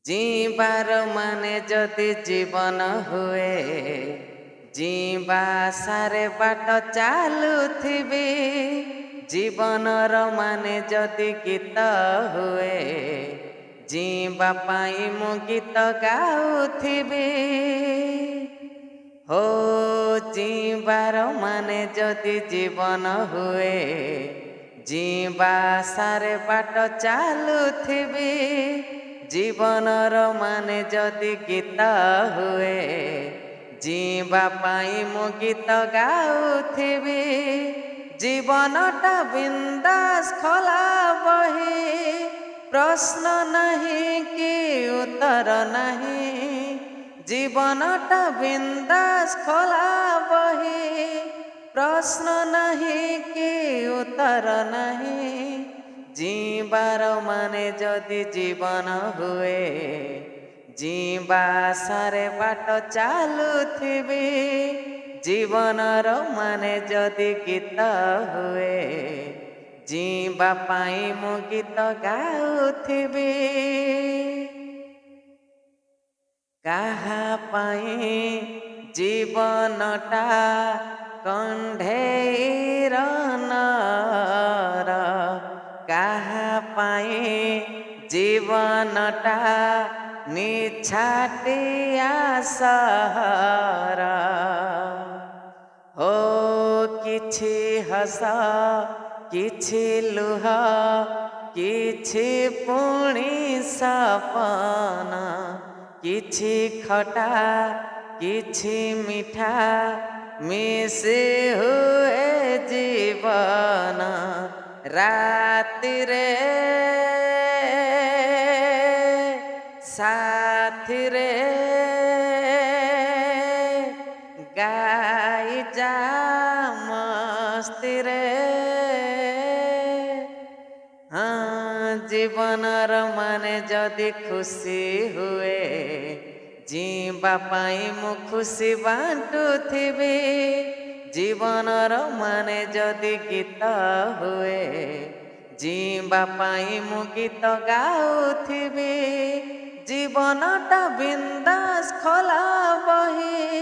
जीवार माने जदि जीवन हुए जीवा सारे बाट चालुथिबी जीवनर माने जदि गीत हुए जीवा पाई मु गीत गाउथिबी हो जीवार माने जदि जीवन हुए जीवा सारे बाट चालुथिबी जीवनर माने जदि गीत हुए जीवा पाई मु गीत गाउथिबी जीवनटा बिंदास खोला बही प्रश्न नहीं कि उत्तर नहीं जीवनटा बिंदास खोला बही प्रश्न नहीं कि उत्तर नहीं जीवार माने जदि जीवन हुए जीवा सारे बाट चालुथिबी जीवनर माने जदि गीत हुए जीवा पाई मु गीत गाउथिबी काहा पाई जीवनटा कंढेर नर काहा पाई जीवनटा निछाटिया सहर हो किछि हस किछि लुह किछि पुणी सपना किछि खटा किछि मीठा मिसे हुए जीवन राति रे साथी रे गाई जा मस्ती रे हाँ जीवनर माने जदि खुशी हुए जीवा पाई मु खुशी बांटुथिबी जीवनर माने जदि गीत हुए जीवा पाई मु गीत गाउथिबी जीवनटा बिंदास खोला बही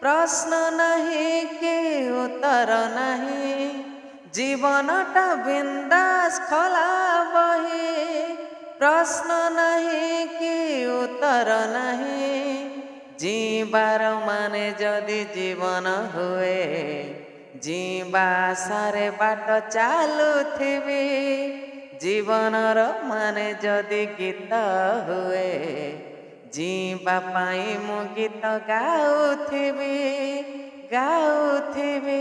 प्रश्न नहीं कि उत्तर नहीं जीवनटा बिंदास खोला बही प्रश्न नहीं कि उत्तर नहीं जीवार माने जदि जीवन हुए जीवा सारे बाट चालुथिबी जीवनर माने जदि गीत हुए जीवा पाई मु गीत गाउथिबी गाउथिबी।